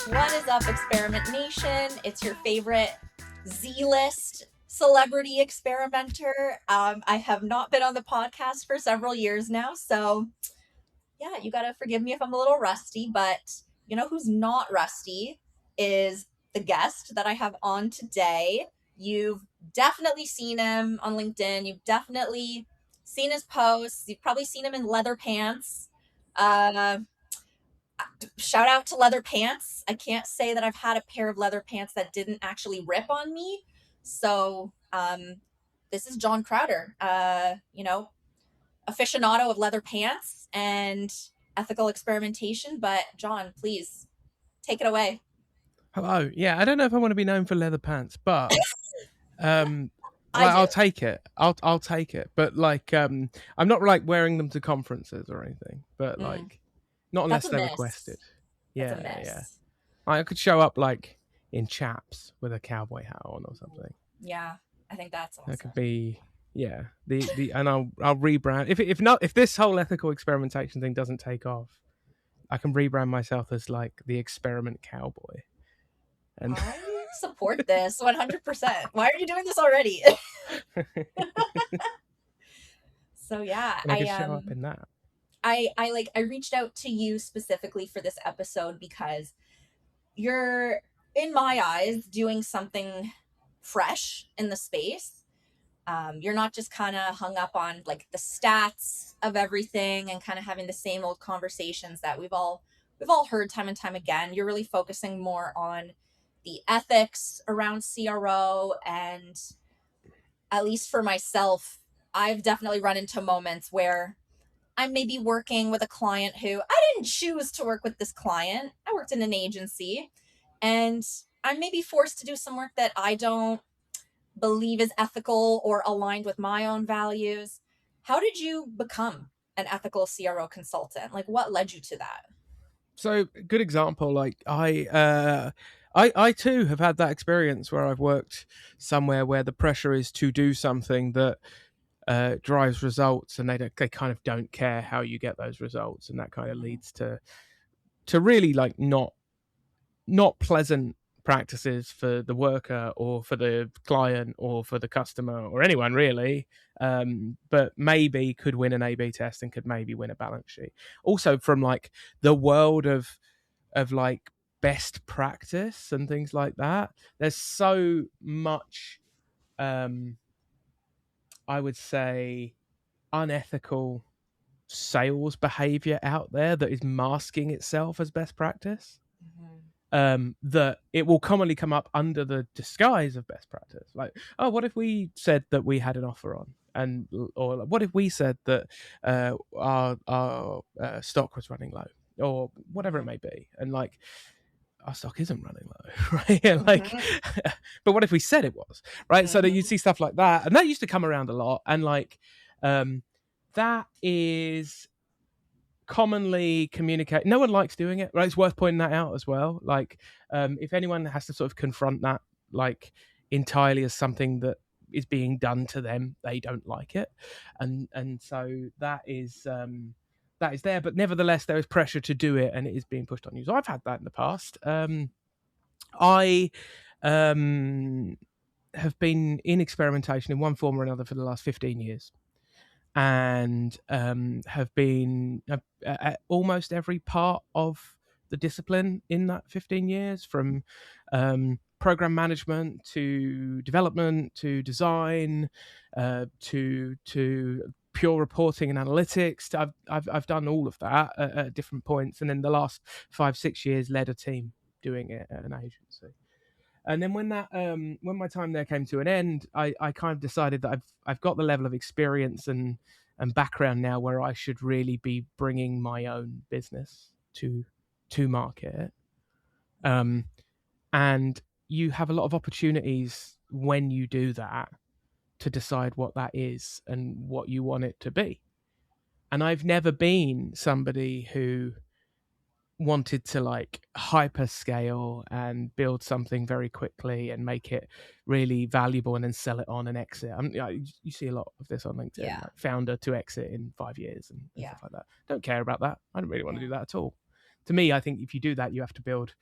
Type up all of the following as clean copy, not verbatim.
What is up, Experiment Nation? It's your favorite Z-list celebrity experimenter. I have not been on the podcast for several years now, so yeah, you gotta forgive me if I'm a little rusty, but you know who's not rusty is the guest that I have on today. You've definitely seen him on LinkedIn. You've definitely seen his posts. You've probably seen him in leather pants. Uh, Shout out to leather pants. I can't say that I've had a pair of leather pants that didn't actually rip on me. So, this is Jon Crowder, aficionado of leather pants and ethical experimentation. But Jon, please take it away. Hello. Yeah, I don't know if I want to be known for leather pants, but I'll take it. I'll take it. But I'm not like wearing them to conferences or anything. But not unless they're requested. Yeah. I could show up like in chaps with a cowboy hat on or something. Yeah, I think that's awesome. That could be and I'll rebrand if this whole ethical experimentation thing doesn't take off, I can rebrand myself as like the experiment cowboy. And I support this 100%. Why are you doing this already? So yeah, I could show up in that. I reached out to you specifically for this episode because you're, in my eyes, doing something fresh in the space. You're not just kind of hung up on like the stats of everything and kind of having the same old conversations that we've all heard time and time again. You're really focusing more on the ethics around CRO, and at least for myself, I've definitely run into moments where I'm maybe working with a client who I didn't choose to work with this client. I worked in an agency, and I'm maybe forced to do some work that I don't believe is ethical or aligned with my own values. How did you become an ethical CRO consultant? Like, what led you to that? So, good example. Like, I too have had that experience where I've worked somewhere where the pressure is to do something that drives results, and they kind of don't care how you get those results, and that kind of leads to really like not pleasant practices for the worker or for the client or for the customer or anyone really, but maybe could win an A/B test and could maybe win a balance sheet. Also from like the world of like best practice and things like that, there's so much I would say unethical sales behavior out there that is masking itself as best practice. That it will commonly come up under the disguise of best practice. Like, oh, what if we said that we had an offer on, or what if we said that our stock was running low, or whatever it may be, and like our stock isn't running low, right? And like, but what if we said it was, right? So that you see stuff like that, and that used to come around a lot, and like, that is commonly communicate. No one likes doing it, right? It's worth pointing that out as well. Like, if anyone has to sort of confront that like entirely as something that is being done to them, they don't like it, and so that is there. But nevertheless, there is pressure to do it, and it is being pushed on you. So I've had that in the past. I have been in experimentation in one form or another for the last 15 years. And have been at almost every part of the discipline in that 15 years, from program management to development to design to pure reporting and analytics. I've done all of that at different points, and in the last 5-6 years led a team doing it at an agency. And then when my time there came to an end, I kind of decided that I've got the level of experience and background now where I should really be bringing my own business to market. And you have a lot of opportunities when you do that to decide what that is and what you want it to be. And I've never been somebody who wanted to like hyperscale and build something very quickly and make it really valuable and then sell it on and exit. You see a lot of this on LinkedIn, like founder to exit in 5 years and stuff like that. Don't care about that. I don't really want to do that at all. To me, I think if you do that, you have to build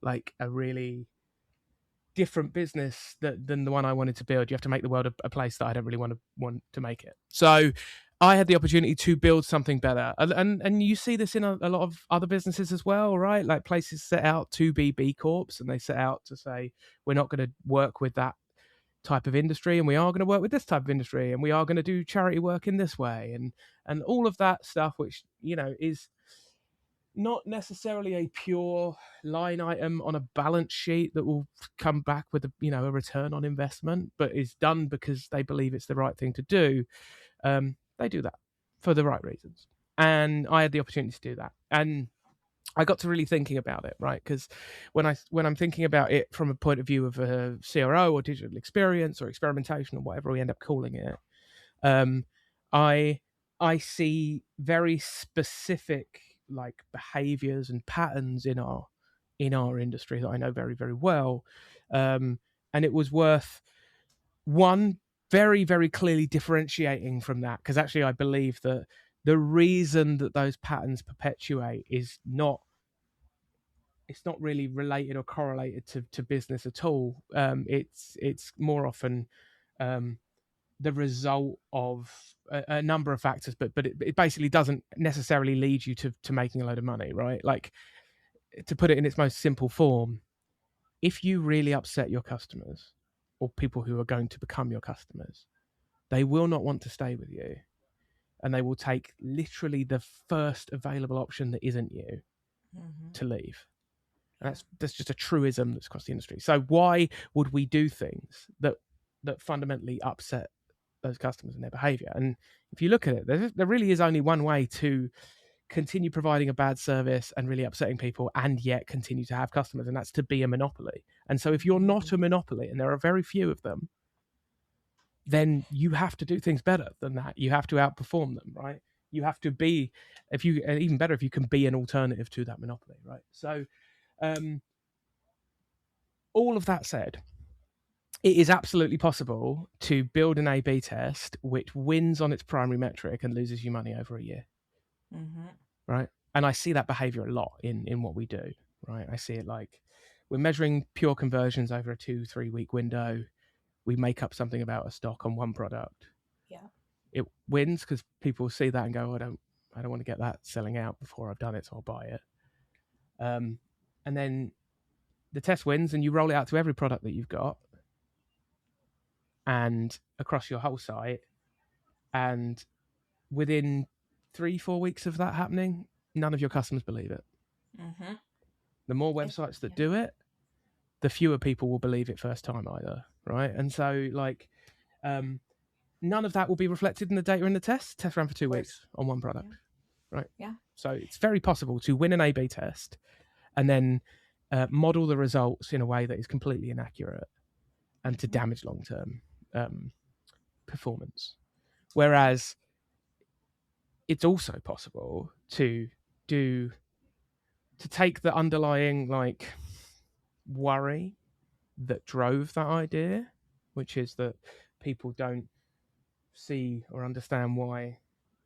like a really different business than the one I wanted to build. You have to make the world a place that I don't really want to make it. So I had the opportunity to build something better, and you see this in a lot of other businesses as well, right? Like places set out to be B Corps, and they set out to say we're not going to work with that type of industry, and we are going to work with this type of industry, and we are going to do charity work in this way, and all of that stuff, which is not necessarily a pure line item on a balance sheet that will come back with a return on investment, but is done because they believe it's the right thing to do. They do that for the right reasons, and I had the opportunity to do that, and I got to really thinking about it, right? Because when I'm thinking about it from a point of view of a CRO or digital experience or experimentation or whatever we end up calling it, I I see very specific like behaviors and patterns in our industry that I know very, very well, and it was worth one very, very clearly differentiating from that, because actually I believe that the reason that those patterns perpetuate is not really related or correlated to business at all. It's more often the result of a number of factors, but it basically doesn't necessarily lead you to making a load of money, right? Like, to put it in its most simple form, if you really upset your customers or people who are going to become your customers, they will not want to stay with you, and they will take literally the first available option that isn't you to leave. And that's just a truism that's across the industry. So why would we do things that fundamentally upset those customers and their behavior? And if you look at it, there really is only one way to continue providing a bad service and really upsetting people and yet continue to have customers, and that's to be a monopoly. And so if you're not a monopoly, and there are very few of them, then you have to do things better than that. You have to outperform them, right? You have to be, even better if you can be an alternative to that monopoly, right? So all of that said, it is absolutely possible to build an A/B test which wins on its primary metric and loses you money over a year, right? And I see that behavior a lot in what we do, right? I see it like we're measuring pure conversions over a 2-3 week window. We make up something about a stock on one product. Yeah. It wins because people see that and go, I don't want to get that selling out before I've done it, so I'll buy it. And then the test wins, and you roll it out to every product that you've got and across your whole site. And within 3-4 weeks of that happening, none of your customers believe it. The more websites that do it, the fewer people will believe it first time either, right? And so like none of that will be reflected in the data in the test. Test ran for 2 weeks on one product, right? Yeah. So it's very possible to win an A/B test and then model the results in a way that is completely inaccurate and to damage long-term performance. Whereas it's also possible to take the underlying like worry that drove that idea, which is that people don't see or understand why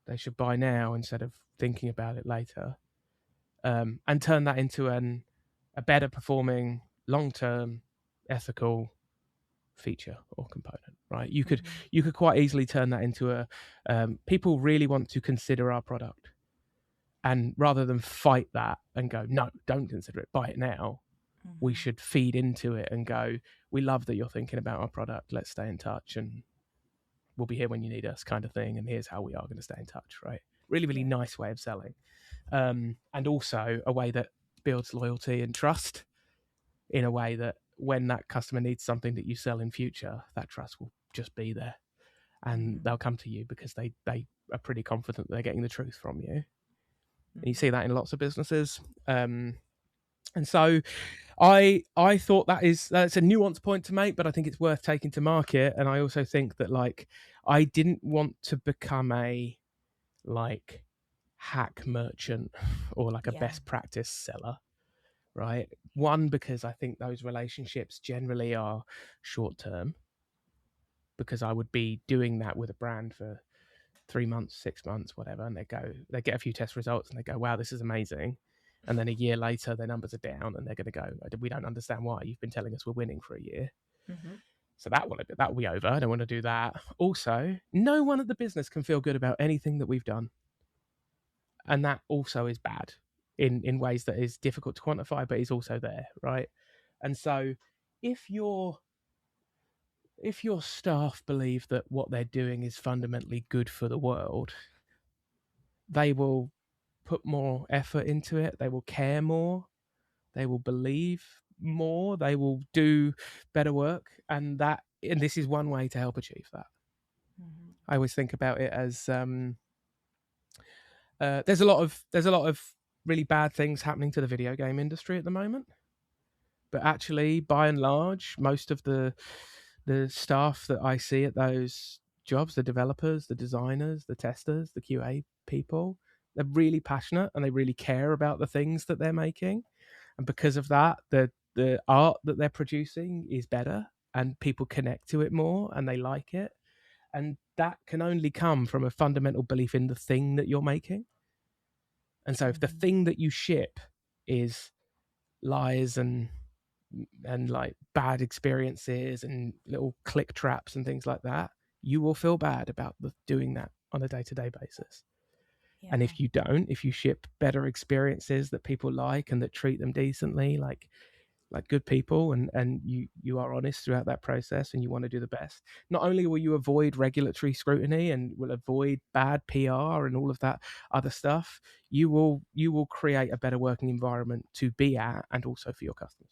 they should buy now instead of thinking about it later, and turn that into a better performing, long-term, ethical feature or component, right? You could quite easily turn that into a people really want to consider our product, and rather than fight that and go, no, don't consider it, buy it now, we should feed into it and go, we love that you're thinking about our product, let's stay in touch and we'll be here when you need us, kind of thing, and here's how we are going to stay in touch, right? Really, really nice way of selling, and also a way that builds loyalty and trust in a way that when that customer needs something that you sell in future, that trust will just be there, and they'll come to you because they are pretty confident they're getting the truth from you. And you see that in lots of businesses. And so I thought that's a nuanced point to make, but I think it's worth taking to market. And I also think that like I didn't want to become a like hack merchant or like a best practice seller, right? One, because I think those relationships generally are short term, because I would be doing that with a brand for 3 months, 6 months, whatever, and they get a few test results and they go, wow, this is amazing. And then a year later, their numbers are down, and they're going to go, we don't understand why. You've been telling us we're winning for a year. Mm-hmm. So that will be over. I don't want to do that. Also, no one at the business can feel good about anything that we've done. And that also is bad in ways that is difficult to quantify, but is also there, right? And so if your staff believe that what they're doing is fundamentally good for the world, they will put more effort into it. They will care more. They will believe more. They will do better work. And this is one way to help achieve that. Mm-hmm. I always think about it as there's a lot of really bad things happening to the video game industry at the moment, but actually, by and large, most of the staff that I see at those jobs, the developers, the designers, the testers, the QA people, they're really passionate and they really care about the things that they're making, and because of that, the art that they're producing is better, and people connect to it more and they like it, and that can only come from a fundamental belief in the thing that you're making. And so if the thing that you ship is lies and like bad experiences and little click traps and things like that, you will feel bad about doing that on a day-to-day basis. Yeah. And if you ship better experiences that people like and that treat them decently, like good people, and you are honest throughout that process and you want to do the best, not only will you avoid regulatory scrutiny and will avoid bad PR and all of that other stuff, you will create a better working environment to be at and also for your customers.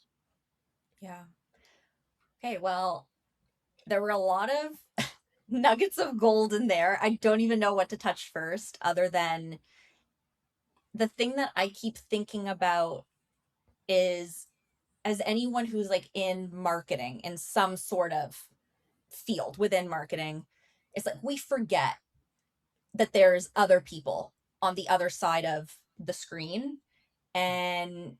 Yeah. Okay, well, there were a lot of nuggets of gold in there. I don't even know what to touch first, other than the thing that I keep thinking about is, as anyone who's like in marketing in some sort of field within marketing, it's like we forget that there's other people on the other side of the screen. And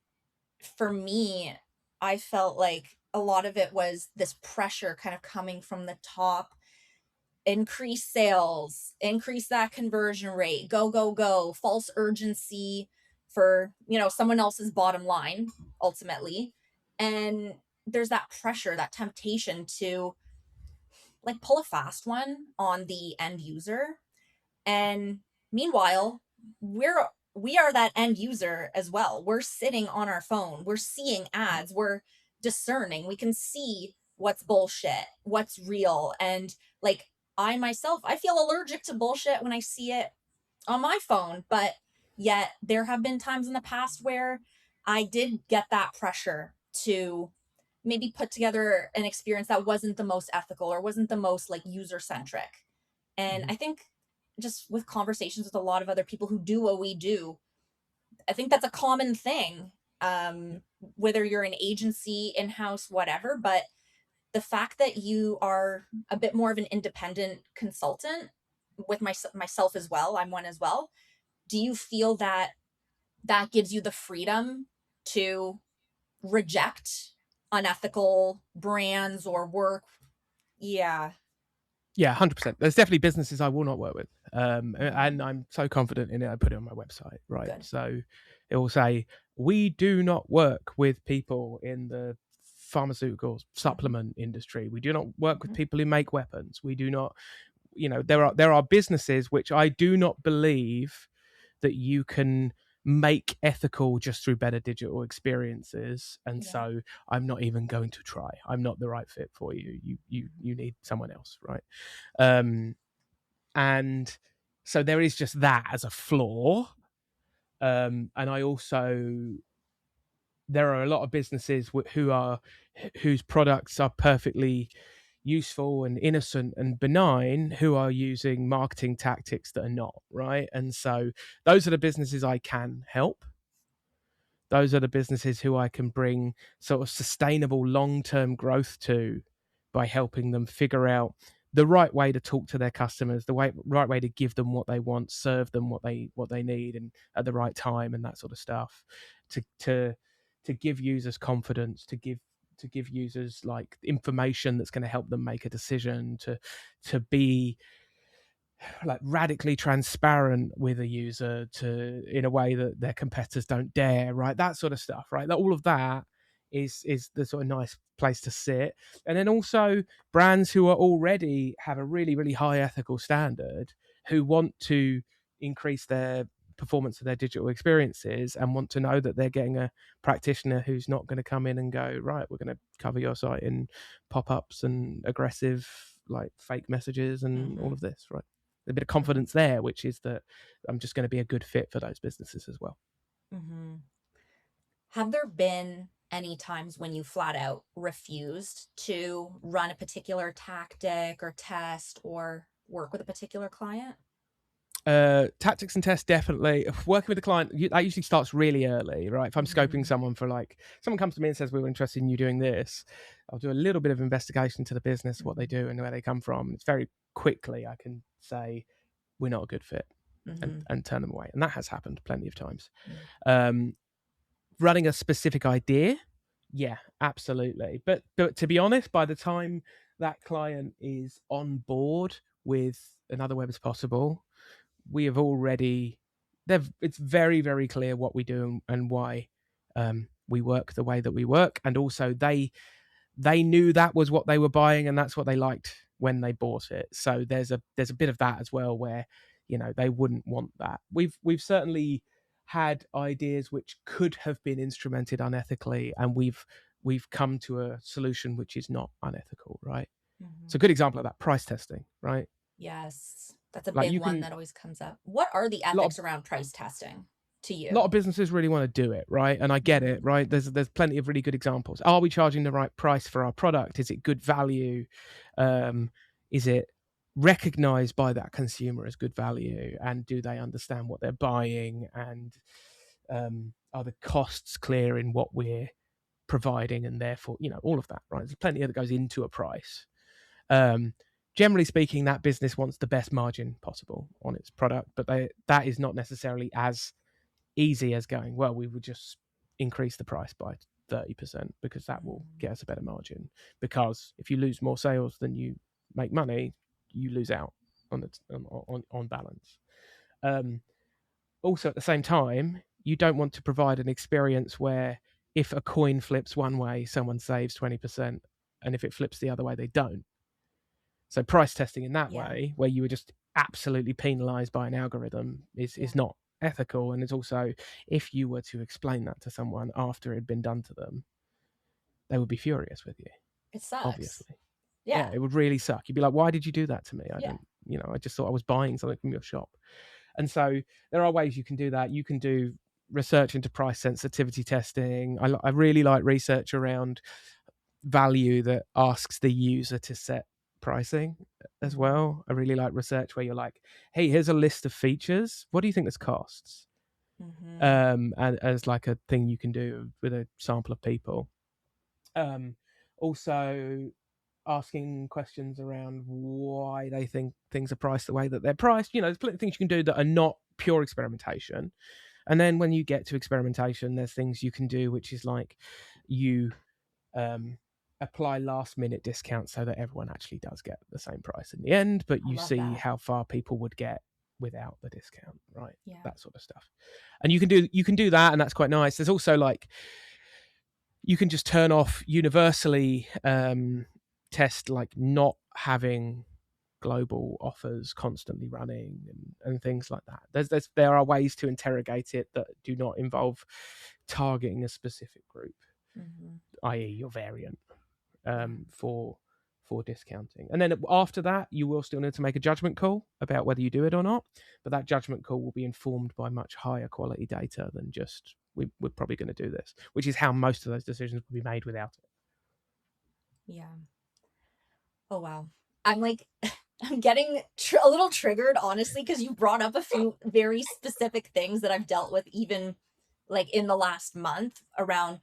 for me, I felt like a lot of it was this pressure kind of coming from the top: increase sales, increase that conversion rate, go, go, go, false urgency for, someone else's bottom line ultimately. And there's that pressure, that temptation to like pull a fast one on the end user. And meanwhile, we are that end user as well. We're sitting on our phone, we're seeing ads, we're discerning, we can see what's bullshit, what's real. And like, I myself, I feel allergic to bullshit when I see it on my phone, but yet there have been times in the past where I did get that pressure to maybe put together an experience that wasn't the most ethical or wasn't the most like user centric. And I think just with conversations with a lot of other people who do what we do, I think that's a common thing. Whether you're an agency, in-house, whatever, but the fact that you are a bit more of an independent consultant, with myself as well, I'm one as well. Do you feel that that gives you the freedom to reject unethical brands or work? Yeah. Yeah, 100%. There's definitely businesses I will not work with. And I'm so confident in it, I put it on my website, right? Good. So it will say, we do not work with people in the pharmaceutical supplement industry. We do not work with people who make weapons. We do not, there are businesses which I do not believe that you can make ethical just through better digital experiences, and so I'm not even going to try. I'm not the right fit for you. You need someone else, right? And so there is just that as a flaw. And I also, there are a lot of businesses whose products are perfectly useful and innocent and benign, who are using marketing tactics that are not, right? And so those are the businesses I can help. Those are the businesses who I can bring sort of sustainable long-term growth to by helping them figure out the right way to talk to their customers, the right way to give them what they want, serve them what they need, and at the right time, and that sort of stuff, to give users confidence, to give users like information that's going to help them make a decision, to be like radically transparent with a user to in a way that their competitors don't dare, right? That sort of stuff, right? That all of that is the sort of nice place to sit. And then also brands who are already have a really, really high ethical standard, who want to increase their performance of their digital experiences and want to know that they're getting a practitioner who's not going to come in and go, right, we're going to cover your site in pop-ups and aggressive like fake messages and all of this, right? A bit of confidence there, which is that I'm just going to be a good fit for those businesses as well. Mm-hmm. Have there been any times when you flat out refused to run a particular tactic or test or work with a particular client? Tactics and tests, definitely. Working with a client, that usually starts really early, right? If I'm scoping someone for like, someone comes to me and says, we were interested in you doing this, I'll do a little bit of investigation to the business, what they do and where they come from. It's very quickly I can say, we're not a good fit, and turn them away. And that has happened plenty of times. Running a specific idea, yeah, absolutely. But to be honest, by the time that client is on board with Another Web is Possible, we have already, it's very, very clear what we do and why we work the way that we work. And also they knew that was what they were buying and that's what they liked when they bought it. So there's a bit of that as well where, they wouldn't want that. We've certainly had ideas which could have been instrumented unethically, and we've come to a solution which is not unethical, right? It's a good example of that, price testing, right? Yes, that's a Like big you one can, that always comes up. What are the a lot ethics around price testing to a lot you? of businesses really want to do it, right? And I get it, right? There's plenty of really good examples. Are we charging the right price for our product? Is it good value? Is it recognized by that consumer as good value? And do they understand what they're buying? And are the costs clear in what we're providing? And therefore, all of that, right? There's plenty that goes into a price. Generally speaking, that business wants the best margin possible on its product, but that is not necessarily as easy as going, well, we would just increase the price by 30% because that will get us a better margin. Because if you lose more sales than you make money, you lose out on balance. Also, at the same time, you don't want to provide an experience where if a coin flips one way, someone saves 20%, and if it flips the other way, they don't. So price testing in that way, where you were just absolutely penalized by an algorithm, is not ethical. And it's also, if you were to explain that to someone after it had been done to them, they would be furious with you. It sucks. Obviously. Yeah. It would really suck. You'd be like, why did you do that to me? I Yeah. don't, I just thought I was buying something from your shop. And so there are ways you can do that. You can do research into price sensitivity testing. I really like research around value that asks the user to set pricing as well. I really like research where you're like, hey, here's a list of features. What do you think this costs? And as like a thing you can do with a sample of people. Also asking questions around why they think things are priced the way that they're priced. There's plenty of things you can do that are not pure experimentation. And then when you get to experimentation, there's things you can do, which is like you apply last minute discounts so that everyone actually does get the same price in the end, but you see how far people would get without the discount, right? That sort of stuff. And you can do that, and that's quite nice. There's also like, you can just turn off universally test, like not having global offers constantly running and things like that. There are ways to interrogate it that do not involve targeting a specific group, i.e. your variant, for discounting. And then after that, you will still need to make a judgment call about whether you do it or not, but that judgment call will be informed by much higher quality data than just we're probably going to do this, which is how most of those decisions will be made without it. Yeah. Oh, wow. I'm like, I'm getting a little triggered, honestly, because you brought up a few very specific things that I've dealt with even like in the last month around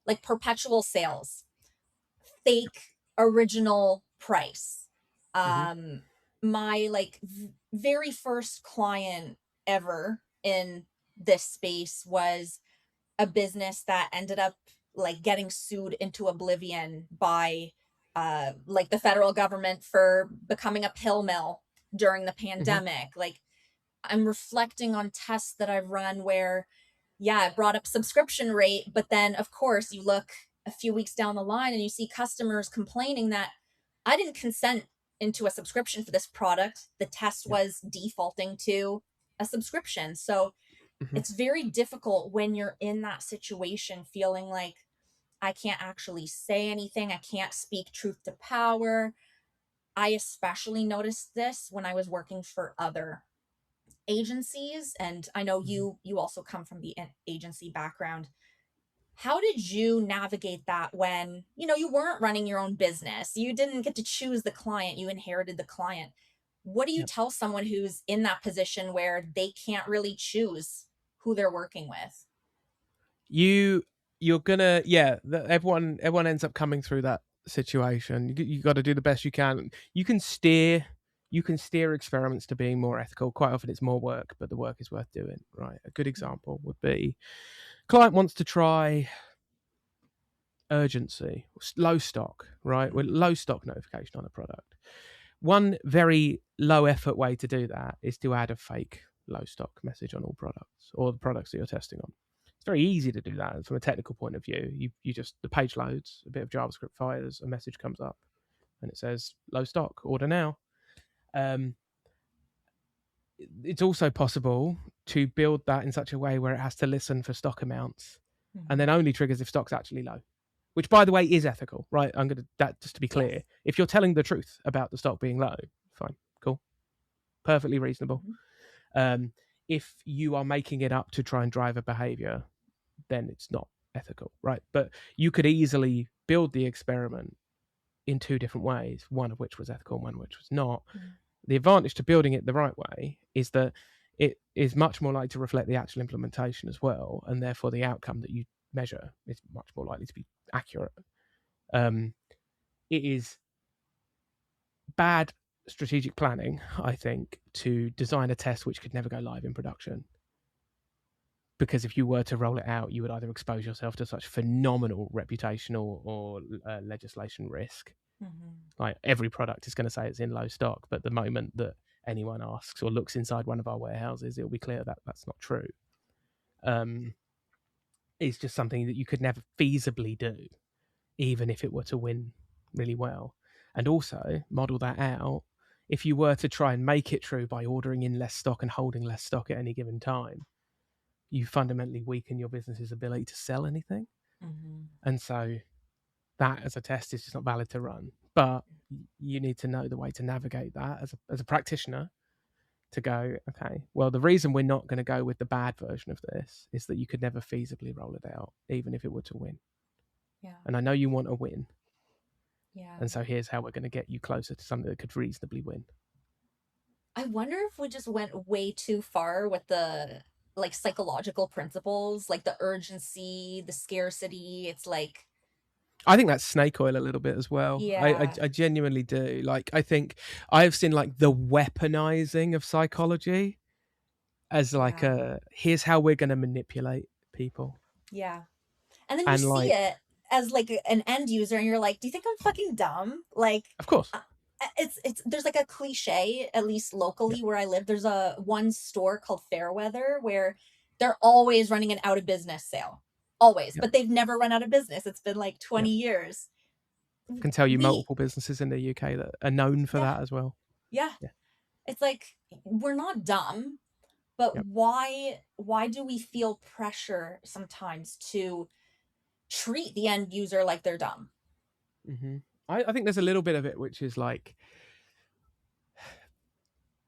like perpetual sales, fake original price. My like very first client ever in this space was a business that ended up like getting sued into oblivion by like the federal government for becoming a pill mill during the Mm-hmm. pandemic. Like, I'm reflecting on tests that I've run where, yeah, it brought up subscription rate, but then of course you look a few weeks down the line and you see customers complaining that I didn't consent into a subscription for this product. The test Yep. was defaulting to a subscription. So Mm-hmm. it's very difficult when you're in that situation feeling like I can't actually say anything, I can't speak truth to power. I especially noticed this when I was working for other agencies, and I know Mm-hmm. you also come from the agency background. How did you navigate that when, you weren't running your own business? You didn't get to choose the client, you inherited the client. What do you Yep. tell someone who's in that position where they can't really choose who they're working with? You're gonna, yeah, everyone ends up coming through that situation. You got to do the best you can. You can steer experiments to being more ethical. Quite often it's more work, but the work is worth doing, right? A good example would be client wants to try urgency, low stock, right? With low stock notification on a product. One very low effort way to do that is to add a fake low stock message on all products or the products that you're testing on. It's very easy to do that from a technical point of view. You just, the page loads, a bit of JavaScript fires, a message comes up and it says low stock, order now. Um, it's also possible to build that in such a way where it has to listen for stock amounts and then only triggers if stock's actually low, which by the way is ethical, right? I'm going to, that just to be clear, Yes. if you're telling the truth about the stock being low, fine, cool, perfectly reasonable. Mm-hmm. If you are making it up to try and drive a behavior, then it's not ethical, right? But you could easily build the experiment in two different ways, one of which was ethical, one of which was not. Mm-hmm. The advantage to building it the right way is that it is much more likely to reflect the actual implementation as well, and therefore the outcome that you measure is much more likely to be accurate. It is bad strategic planning, I think, to design a test which could never go live in production. Because if you were to roll it out, you would either expose yourself to such phenomenal reputational or legislation risk. Mm-hmm. Like every product is going to say it's in low stock, but the moment that anyone asks or looks inside one of our warehouses, it'll be clear that that's not true. It's just something that you could never feasibly do, even if it were to win really well. And also model that out. If you were to try and make it true by ordering in less stock and holding less stock at any given time, you fundamentally weaken your business's ability to sell anything. Mm-hmm. And so that as a test is just not valid to run. But you need to know the way to navigate that as a practitioner to go, okay, well, the reason we're not going to go with the bad version of this is that you could never feasibly roll it out, even if it were to win. Yeah. And I know you want a win. Yeah. And so here's how we're going to get you closer to something that could reasonably win. I wonder if we just went way too far with the like psychological principles, like the urgency, the scarcity. It's like, I think that's snake oil a little bit as well. yeah, I genuinely do. Like, I think I've seen like the weaponizing of psychology as like yeah, here's how we're going to manipulate people. yeah. And then you And see like, it as like an end user and you're like, do you think I'm fucking dumb? Like, of course. uh, it's there's like a cliche, at least Yeah. locally where I live. There's a one store called Fairweather where they're always running an out of business sale. Always, Yep. but they've never run out of business. It's been like 20 Yep. years. I can tell you The multiple businesses in the UK that are known for Yeah, that as well. yeah. Yeah. It's like we're not dumb, but Yep. why do we feel pressure sometimes to treat the end user like they're dumb? Mm-hmm. I think there's a little bit of it, which is like,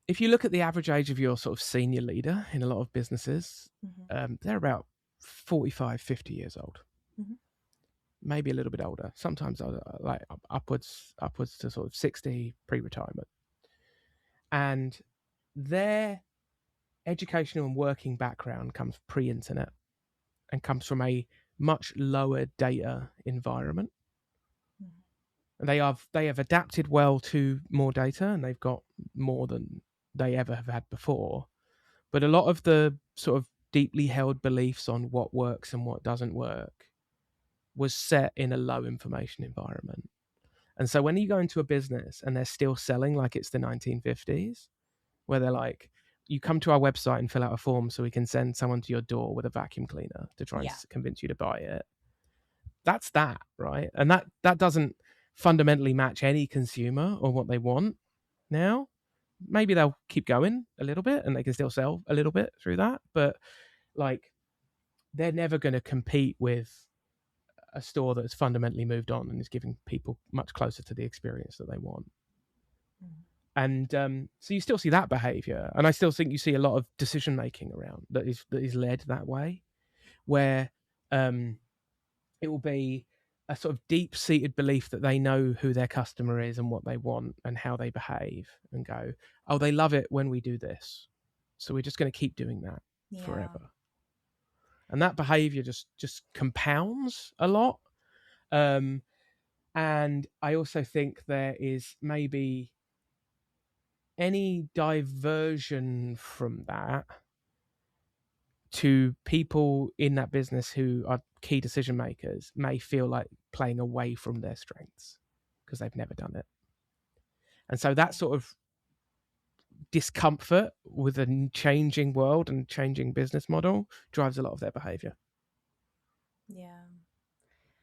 if you look at the average age of your sort of senior leader in a lot of businesses, Mm-hmm. they're about 45, 50 years old. Mm-hmm. Maybe a little bit older, sometimes like upwards to sort of 60 pre-retirement. And their educational and working background comes pre-internet and comes from a much lower data environment. And they have adapted well to more data, and they've got more than they ever have had before. But a lot of the sort of deeply held beliefs on what works and what doesn't work was set in a low information environment. And so when you go into a business and they're still selling like it's the 1950s, where they're like, you come to our website and fill out a form so we can send someone to your door with a vacuum cleaner to try and Yeah. convince you to buy it. That's that, right? And that doesn't fundamentally match any consumer or what they want now. Maybe they'll keep going a little bit and they can still sell a little bit through that, but like they're never going to compete with a store that's fundamentally moved on and is giving people much closer to the experience that they want. And so you still see that behavior, and I still think you see a lot of decision making around that is led that way, where it will be a sort of deep seated belief that they know who their customer is and what they want and how they behave, and go, oh, they love it when we do this, so we're just going to keep doing that forever. And that behavior just compounds a lot. And I also think there is maybe any diversion from that to people in that business who are key decision makers may feel like playing away from their strengths because they've never done it. And so that sort of discomfort with a changing world and changing business model drives a lot of their behavior. Yeah.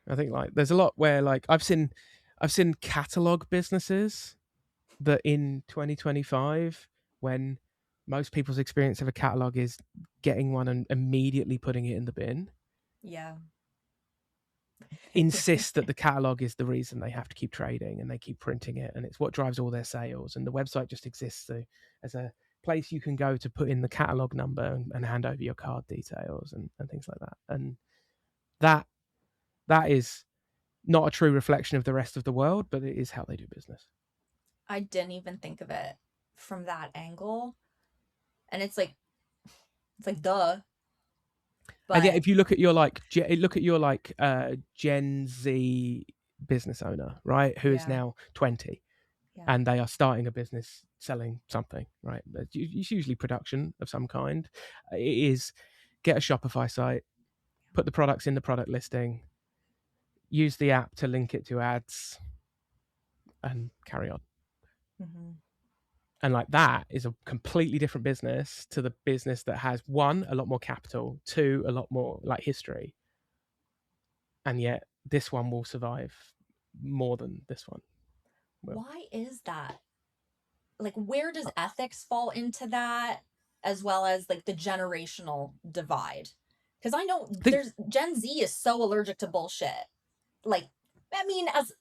I think like there's a lot where like I've seen catalog businesses that in 2025, when most people's experience of a catalog is getting one and immediately putting it in the bin, insist that the catalog is the reason they have to keep trading and they keep printing it, and it's what drives all their sales, and the website just exists as a place you can go to put in the catalog number and hand over your card details and things like that. And that is not a true reflection of the rest of the world, but it is how they do business. I didn't even think of it from that angle. And it's like duh. But and yeah, if you look at your Gen Z business owner, right, who is now 20, and they are starting a business selling something, right? It's usually production of some kind. It is get a Shopify site, put the products in the product listing, use the app to link it to ads, and carry on. And like that is a completely different business to the business that has, one, a lot more capital, two, a lot more like history. And yet this one will survive more than this one will. Why is that? Like, where does ethics fall into that, as well as like the generational divide? Because I know there's Gen Z is so allergic to bullshit. Like, I mean, as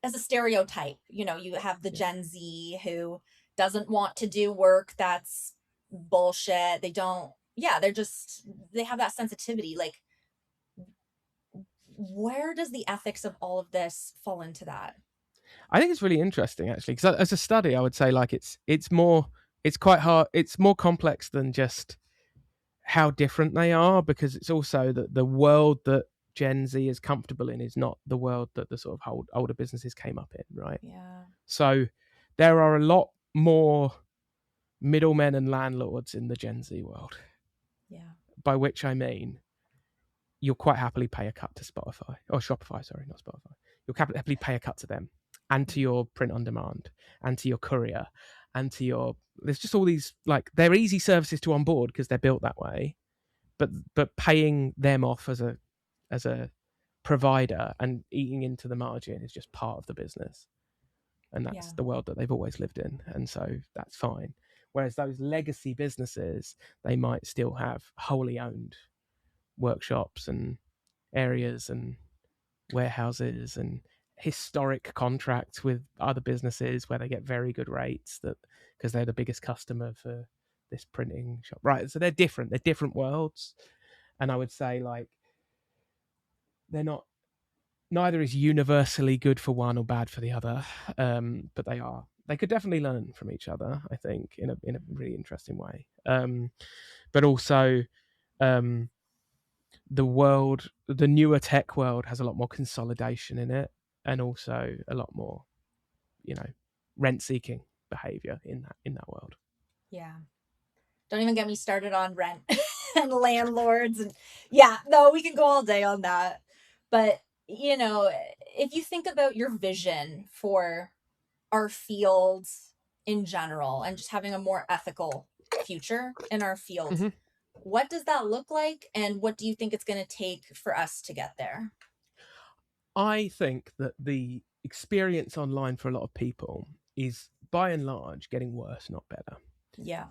a stereotype, you know, you have the Gen Z who doesn't want to do work that's bullshit. They don't, they have that sensitivity. Like, where does the ethics of all of this fall into that? I think it's really interesting actually, because as a study, I would say like it's quite hard. It's more complex than just how different they are, because it's also that the world that Gen Z is comfortable in is not the world that the sort of older businesses came up in, right? Yeah. So there are a lot more middlemen and landlords in the Gen Z world. Yeah. By which I mean, you'll quite happily pay a cut to Spotify or Shopify, sorry, not Spotify. You'll happily pay a cut to them and to your print on demand and to your courier and to your, there's just all these, like, they're easy services to onboard because they're built that way, but paying them off as a provider and eating into the margin is just part of the business. And that's the world that they've always lived in. And so that's fine. Whereas those legacy businesses, they might still have wholly owned workshops and areas and warehouses and historic contracts with other businesses where they get very good rates, that because they're the biggest customer for this printing shop, right? So they're different worlds. And I would say like they're not, neither is universally good for one or bad for the other, but they could definitely learn from each other, I think, in a really interesting way. But also the newer tech world has a lot more consolidation in it, and also a lot more, rent-seeking behavior in that world. Yeah. Don't even get me started on rent and landlords. And yeah, no, we can go all day on that. But, you know, if you think about your vision for our fields in general and just having a more ethical future in our field. Mm-hmm. What does that look like, and what do you think it's going to take for us to get there? I think that the experience online for a lot of people is by and large getting worse, not better. Yeah,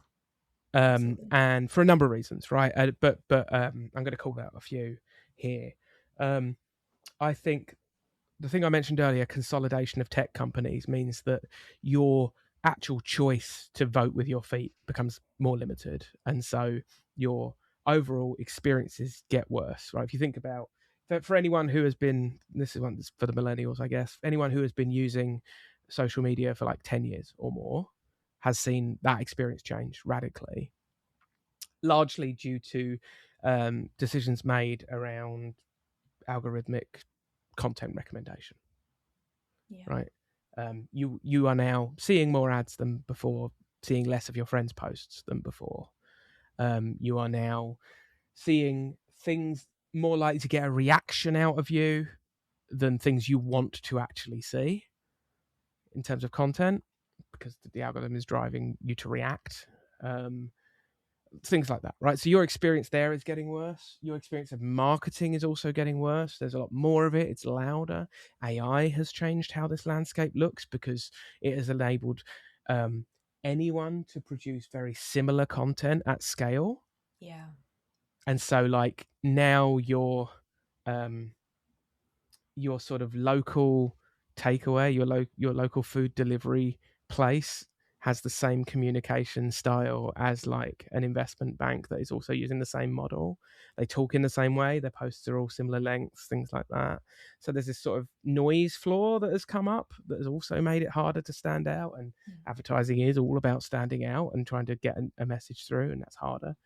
absolutely. And for a number of reasons, right? But I'm going to call out a few here. I think the thing I mentioned earlier, consolidation of tech companies, means that your actual choice to vote with your feet becomes more limited, and so your overall experiences get worse, right? If you think about, for anyone who has been, this is one for the millennials, I guess, anyone who has been using social media for like 10 years or more has seen that experience change radically, largely due to decisions made around algorithmic content recommendation, Yeah. right? You are now seeing more ads than before, seeing less of your friends' posts than before. You are now seeing things more likely to get a reaction out of you than things you want to actually see in terms of content, because the algorithm is driving you to react. Things like that, right? So your experience there is getting worse. Your experience of marketing is also getting worse. There's a lot more of it. It's louder. AI has changed how this landscape looks because it has enabled anyone to produce very similar content at scale. Yeah. And so, like, now your sort of local takeaway, your local food delivery place has the same communication style as like an investment bank that is also using the same model. They talk in the same way, their posts are all similar lengths, things like that. So there's this sort of noise floor that has come up that has also made it harder to stand out, and advertising is all about standing out and trying to get a message through, and that's harder.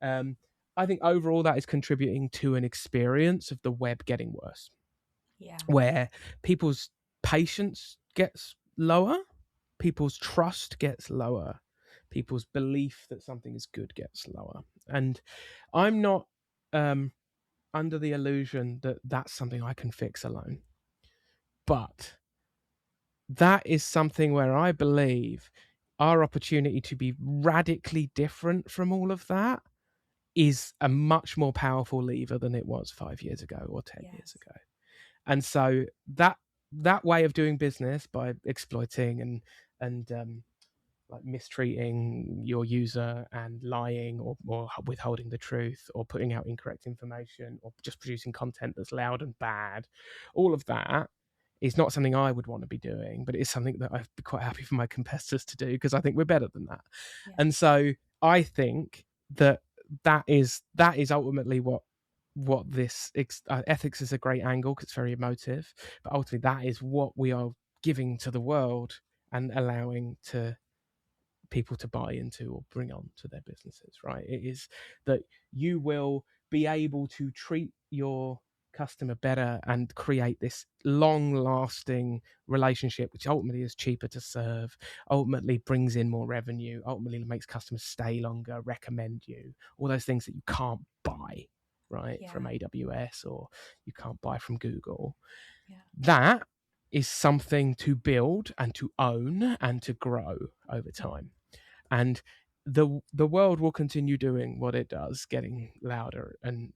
I think overall that is contributing to an experience of the web getting worse, Yeah. where people's patience gets lower, people's trust gets lower, people's belief that something is good gets lower. And I'm not under the illusion that that's something I can fix alone. But that is something where I believe our opportunity to be radically different from all of that is a much more powerful lever than it was 5 years ago or 10 years ago. And so that way of doing business, by exploiting and like mistreating your user and lying or withholding the truth or putting out incorrect information or just producing content that's loud and bad, all of that is not something I would want to be doing, but it is something that I'd be quite happy for my competitors to do because I think we're better than that. Yeah. And so I think that is ultimately what this ethics is a great angle because it's very emotive, but ultimately that is what we are giving to the world and allowing to people to buy into or bring on to their businesses, right? It is that you will be able to treat your customer better and create this long lasting relationship, which ultimately is cheaper to serve, ultimately brings in more revenue, ultimately makes customers stay longer, recommend you, all those things that you can't buy, right, from AWS or you can't buy from Google. That is something to build and to own and to grow over time. And the world will continue doing what it does, getting louder and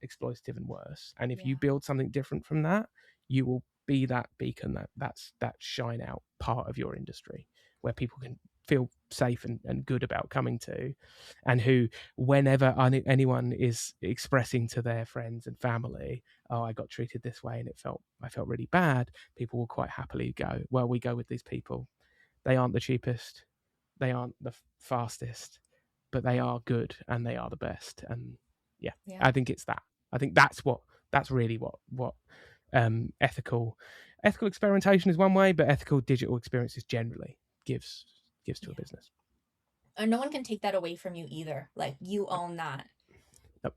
exploitative and worse. And if you build something different from that, you will be that beacon, that shine out part of your industry where people can feel safe and good about coming to, and who, whenever anyone is expressing to their friends and family, oh, I got treated this way and I felt really bad, people will quite happily go, well, we go with these people. They aren't the cheapest, they aren't the fastest, but they are good and they are the best. And I think it's that. I think that's really what ethical experimentation is one way, but ethical digital experiences generally gives to a business. And no one can take that away from you either. Like, you own that. Yep.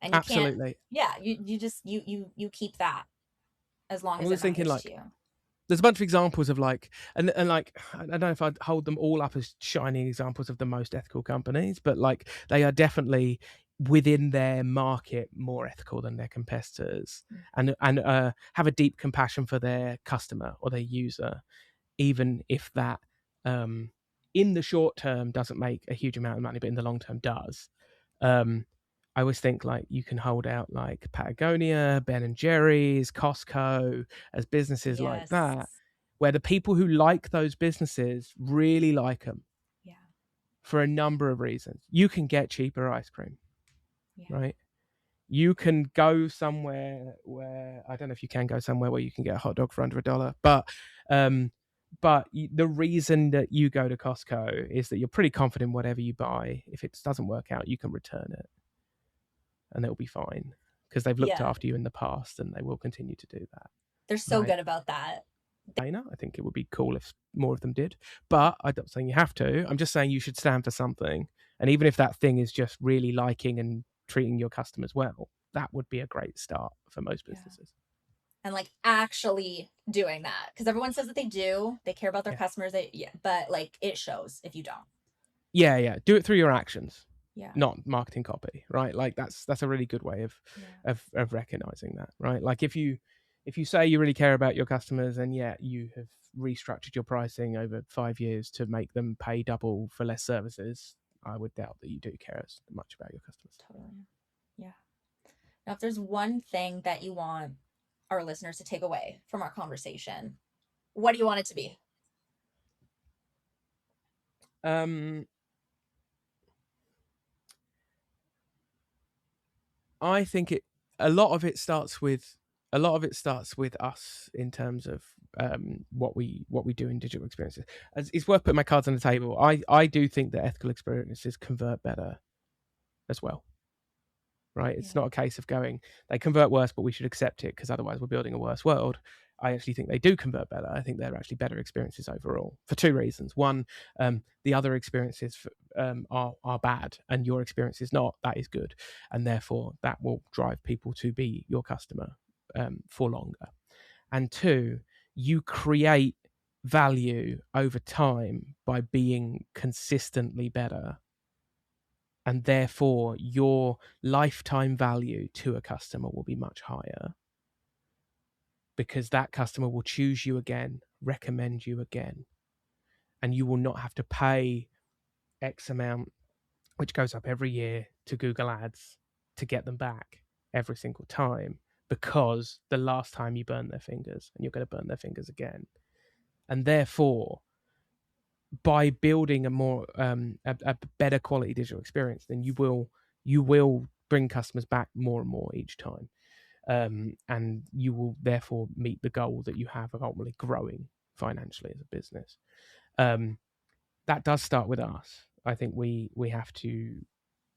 And you Absolutely. can't, you just, you keep that as long as I was it thinking, matters like, to you. there's a bunch of examples of like, and like, I don't know if I'd hold them all up as shining examples of the most ethical companies, but like they are definitely within their market more ethical than their competitors, and have a deep compassion for their customer or their user, even if that in the short term doesn't make a huge amount of money, but in the long term does. I always think like you can hold out like Patagonia, Ben and Jerry's, Costco as businesses like Yes. that, where the people who like those businesses really like them. Yeah. For a number of reasons. You can get cheaper ice cream, Yeah. right? You can go somewhere where I don't know if you can go somewhere where you can get a hot dog for under $1, but the reason that you go to Costco is that you're pretty confident whatever you buy, if it doesn't work out, you can return it and it'll be fine because they've looked Yeah. after you in the past and they will continue to do that. They're so Right. good about that. I think it would be cool if more of them did, but I'm not saying you have to. I'm just saying you should stand for something. And even if that thing is just really liking and treating your customers well, that would be a great start for most businesses. And like actually doing that, because everyone says that they care about their Yeah. customers, but like it shows if you don't. Yeah. Do it through your actions, Yeah. not marketing copy, right? Like that's a really good way of recognizing that, right? Like if you say you really care about your customers and yet you have restructured your pricing over 5 years to make them pay double for less services, I would doubt that you do care as much about your customers. Totally. Yeah. Now, if there's one thing that you want our listeners to take away from our conversation, what do you want it to be? I think a lot of it starts with us in terms of what we do in digital experiences. It's worth putting my cards on the table. I do think that ethical experiences convert better as well. Right? It's not a case of going, they convert worse, but we should accept it because otherwise we're building a worse world. I actually think they do convert better. I think they're actually better experiences overall for two reasons. One, the other experiences are bad and your experience is not. That is good. And therefore, that will drive people to be your customer for longer. And two, you create value over time by being consistently better. And therefore, your lifetime value to a customer will be much higher because that customer will choose you again, recommend you again, and you will not have to pay X amount, which goes up every year, to Google Ads to get them back every single time because the last time you burned their fingers and you're going to burn their fingers again. And therefore, by building a better quality digital experience, then you will bring customers back more and more each time. And you will therefore meet the goal that you have of ultimately growing financially as a business. That does start with us. I think we have to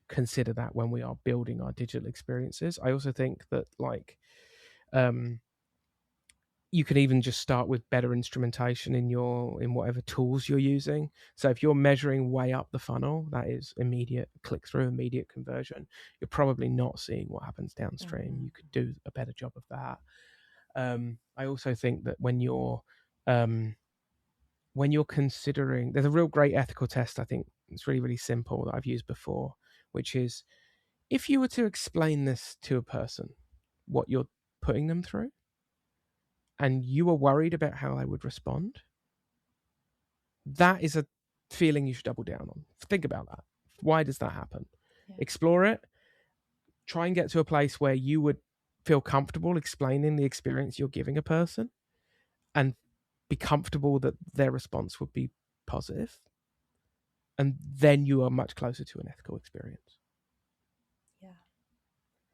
consider that when we are building our digital experiences. I also think that you can even just start with better instrumentation in whatever tools you're using. So if you're measuring way up the funnel, that is immediate click through, immediate conversion, you're probably not seeing what happens downstream. You could do a better job of that. I also think that when you're considering, there's a real great ethical test. I think it's really, really simple that I've used before, which is if you were to explain this to a person, what you're putting them through, and you were worried about how they would respond, that is a feeling you should double down on. Think about that. Why does that happen? Yeah. Explore it. Try and get to a place where you would feel comfortable explaining the experience you're giving a person and be comfortable that their response would be positive. And then you are much closer to an ethical experience. Yeah.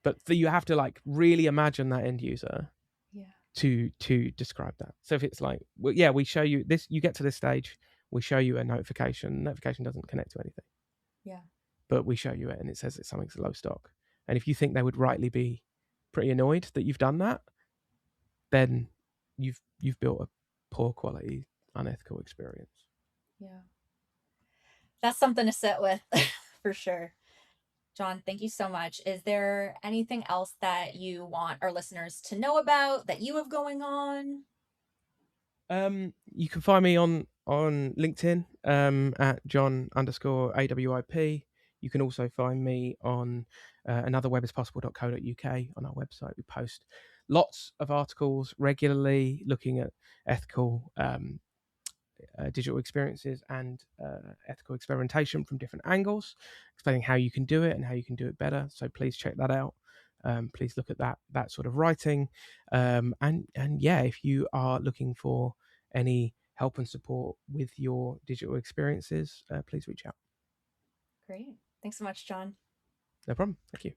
But you have to really imagine that end user. Yeah. To describe that. So if it's like, well, yeah, we show you this, you get to this stage, we show you a notification. Notification doesn't connect to anything. Yeah. But we show you it and it says that something's low stock. And if you think they would rightly be pretty annoyed that you've done that, then you've built a poor quality, unethical experience. Yeah. That's something to sit with for sure. Jon, thank you so much. Is there anything else that you want our listeners to know about that you have going on? You can find me on LinkedIn at Jon_AWIP. You can also find me on anotherwebispossible.co.uk on our website. We post lots of articles regularly looking at ethical digital experiences and ethical experimentation from different angles, explaining how you can do it and how you can do it better. So please check that out. Please look at that sort of writing, and yeah, if you are looking for any help and support with your digital experiences, please reach out. Great. Thanks so much, Jon. No problem. Thank you.